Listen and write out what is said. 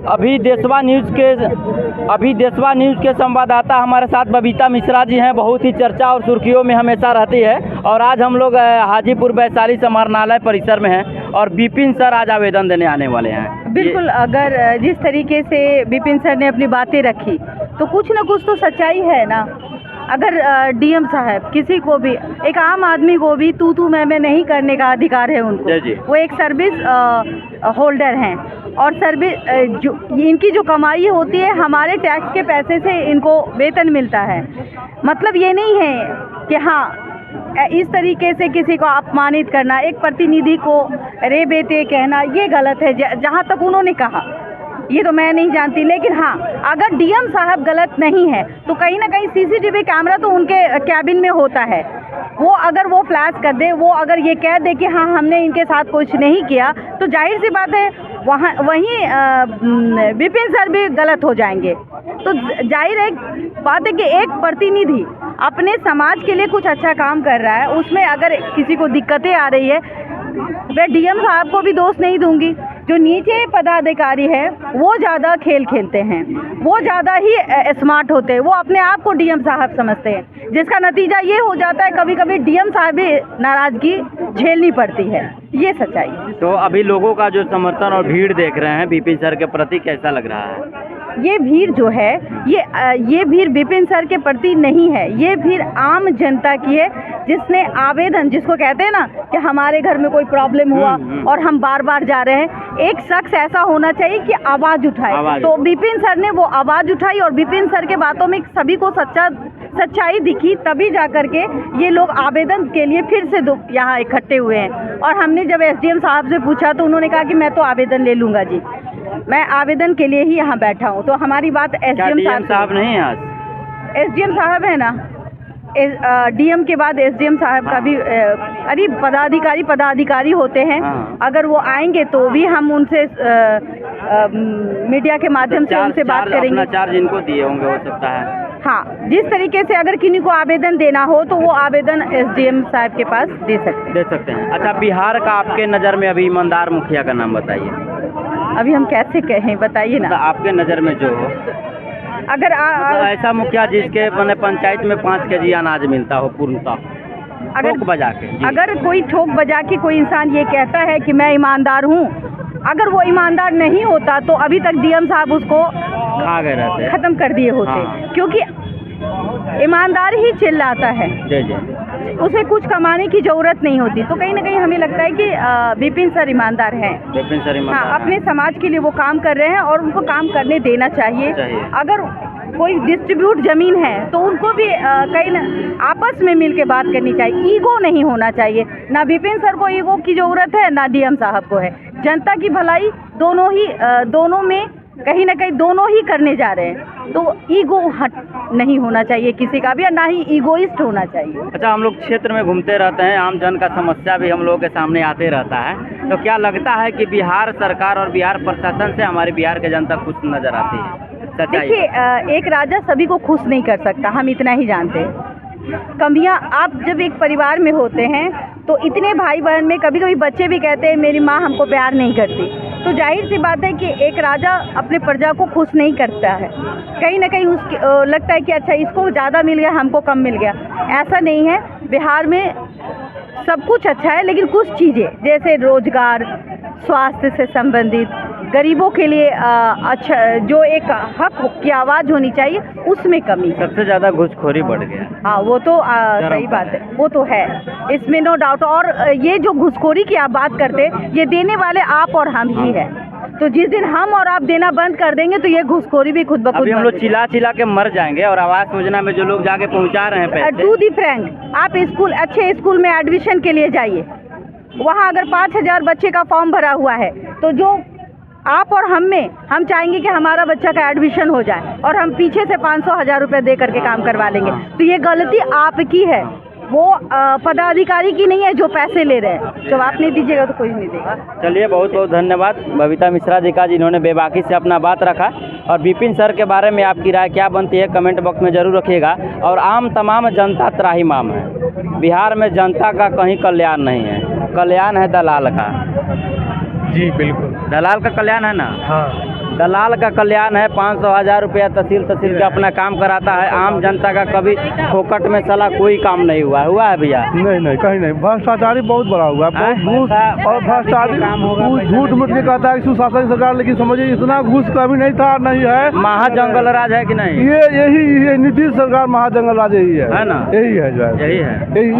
अभी देशवा न्यूज़ के संवाददाता हमारे साथ बबीता मिश्रा जी हैं। बहुत ही चर्चा और सुर्खियों में हमेशा रहती है। और आज हम लोग हाजीपुर वैशाली समाहरणालय परिसर में हैं और विपिन सर आज आवेदन देने आने वाले हैं। बिल्कुल, अगर जिस तरीके से विपिन सर ने अपनी बातें रखी तो कुछ ना कुछ तो सच्चाई है ना। अगर डीएम साहब किसी को भी, एक आम आदमी को भी तू मैं नहीं करने का अधिकार है उनको। जी। वो एक सर्विस होल्डर हैं और सर्विस जो इनकी जो कमाई होती है हमारे टैक्स के पैसे से इनको वेतन मिलता है। मतलब ये नहीं है कि हाँ इस तरीके से किसी को अपमानित करना, एक प्रतिनिधि को रे बेटे कहना, ये गलत है। जहाँ तक उन्होंने कहा ये तो मैं नहीं जानती, लेकिन हाँ अगर डीएम साहब गलत नहीं है तो कहीं ना कहीं सीसीटीवी कैमरा तो उनके कैबिन में होता है। वो अगर वो फ्लैश कर दे, वो अगर ये कह दे कि हाँ हमने इनके साथ कुछ नहीं किया, तो जाहिर सी बात है वहीं विपिन सर भी गलत हो जाएंगे। तो जाहिर है बात है कि एक प्रतिनिधि अपने समाज के लिए कुछ अच्छा काम कर रहा है, उसमें अगर किसी को दिक्कतें आ रही है, मैं डीएम साहब को भी दोष नहीं दूंगी। जो नीचे पदाधिकारी है वो ज़्यादा खेल खेलते हैं, वो ज़्यादा ही स्मार्ट होते हैं, वो अपने आप को डीएम साहब समझते हैं, जिसका नतीजा ये हो जाता है कभी कभी डीएम साहब भी नाराज़गी झेलनी पड़ती है। ये सच्चाई है। तो अभी लोगों का जो समर्थन और भीड़ देख रहे हैं विपिन सर के प्रति, कैसा लग रहा है? ये भीड़ जो है ये भीड़ विपिन सर के प्रति नहीं है, ये भीड़ आम जनता की है जिसने आवेदन, जिसको कहते हैं ना कि हमारे घर में कोई प्रॉब्लम हुआ और हम बार बार जा रहे हैं, एक शख्स ऐसा होना चाहिए कि आवाज़ उठाए। तो विपिन सर ने वो आवाज़ उठाई और विपिन सर के बातों में सभी को सच्चाई दिखी, तभी जाकर के ये लोग आवेदन के लिए फिर से यहाँ इकट्ठे हुए हैं। और हमने जब एसडीएम साहब से पूछा तो उन्होंने कहा कि मैं तो आवेदन ले लूँगा जी, मैं आवेदन के लिए ही यहाँ बैठा हूँ। तो हमारी बात एसडीएम साहब नहीं है, आज एसडीएम साहब है ना, डीएम के बाद एसडीएम साहब का भी अरे पदाधिकारी होते हैं। अगर वो आएंगे तो भी हम उनसे मीडिया के माध्यम से उनसे बात करेंगे। अपना चार्ज इनको दिए होंगे, हो सकता है। हाँ, जिस तरीके से अगर किन्हीं को आवेदन देना हो तो वो आवेदन एसडीएम साहब के पास दे सकते हैं। अच्छा, बिहार का आपके नज़र में अभी ईमानदार मुखिया का नाम बताइए। अभी हम कैसे कहें, बताइए ना। आपके नज़र में जो हो, अगर ऐसा मुखिया जिसके मैंने पंचायत में 5 केजी अनाज मिलता हो पूर्णतः, ठोक बजा के। अगर कोई ठोक बजा के कोई इंसान ये कहता है कि मैं ईमानदार हूँ, अगर वो ईमानदार नहीं होता तो अभी तक डीएम साहब उसको खा गए रहते, खत्म कर दिए होते। क्योंकि ईमानदार ही चिल्लाता है, उसे कुछ कमाने की जरूरत नहीं होती। तो कहीं ना कहीं हमें लगता है कि विपिन सर ईमानदार हैं। हाँ, अपने समाज के लिए वो काम कर रहे हैं और उनको काम करने देना चाहिए। अगर कोई डिस्ट्रीब्यूट जमीन है तो उनको भी कहीं आपस में मिल के बात करनी चाहिए। ईगो नहीं होना चाहिए, ना विपिन सर को ईगो की जरूरत है ना डीएम साहब को है। जनता की भलाई दोनों में कहीं ना कहीं दोनों ही करने जा रहे हैं, तो ईगो हट नहीं होना चाहिए किसी का भी, ना ही ईगोइस्ट होना चाहिए। अच्छा, हम लोग क्षेत्र में घूमते रहते हैं, आम जन का समस्या भी हम लोगों के सामने आते रहता है, तो क्या लगता है कि बिहार सरकार और बिहार प्रशासन से हमारी बिहार की जनता खुश नजर आती है? देखिए, एक राजा सभी को खुश नहीं कर सकता, हम इतना ही जानते हैं। कमियां, आप जब एक परिवार में होते हैं तो इतने भाई बहन में कभी कभी बच्चे भी कहते हैं मेरी माँ हमको प्यार नहीं करती, तो जाहिर सी बात है कि एक राजा अपने प्रजा को खुश नहीं करता है। कहीं ना कहीं उसकी लगता है कि अच्छा इसको ज़्यादा मिल गया, हमको कम मिल गया। ऐसा नहीं है, बिहार में सब कुछ अच्छा है, लेकिन कुछ चीज़ें जैसे रोजगार, स्वास्थ्य से संबंधित, गरीबों के लिए अच्छा जो एक हक की आवाज़ होनी चाहिए, उसमें कमी। सबसे ज़्यादा घूसखोरी बढ़ गया। हाँ, वो तो सही बात है, वो तो है, इसमें नो डाउट। और ये जो घूसखोरी की आप बात करते, ये देने वाले आप और हम ही है। तो जिस दिन हम और आप देना बंद कर देंगे तो ये घूसखोरी भी खुद ब खुद हम लोग चिल्ला के मर जाएंगे। और आवास योजना में जो लोग जाके पहुंचा रहे हैं पैसे, टू दी फ्रैंक, आप अच्छे स्कूल में एडमिशन के लिए जाइए, वहाँ अगर 5000 बच्चे का फॉर्म भरा हुआ है तो जो आप और हम चाहेंगे कि हमारा बच्चा का एडमिशन हो जाए और हम पीछे से 500-1000 रुपये दे करके काम करवा लेंगे, तो ये गलती आपकी है, वो पदाधिकारी की नहीं है जो पैसे ले रहे हैं। जब आप नहीं दीजिएगा तो कोई नहीं देगा। चलिए, बहुत बहुत धन्यवाद बबीता मिश्रा जी का, जिन्होंने बेबाकी से अपना बात रखा। और विपिन सर के बारे में आपकी राय क्या बनती है कमेंट बॉक्स में ज़रूर रखिएगा। और तमाम जनता त्राहिमाम है, बिहार में जनता का कहीं कल्याण नहीं है, कल्याण है दलाल का। जी बिल्कुल, दलाल का कल्याण है ना। हाँ। दलाल का कल्याण है, 500-1000 रुपया तहसील के अपना काम कराता है। आम जनता का कभी फोकट में साला कोई काम नहीं हुआ है भैया? नहीं कहीं नहीं। भ्रष्टाचारी बहुत बड़ा हुआ है, बहुत घूस और भ्रष्टाचारी झूठ मूठ के कहता है कि सुशासन सरकार, लेकिन समझिए इतना घूस कभी नहीं था, नहीं है। महाजंगल राज है कि नहीं? ये नीतीश सरकार महाजंगल राज यही है ना? यही है जो है, यही है। यही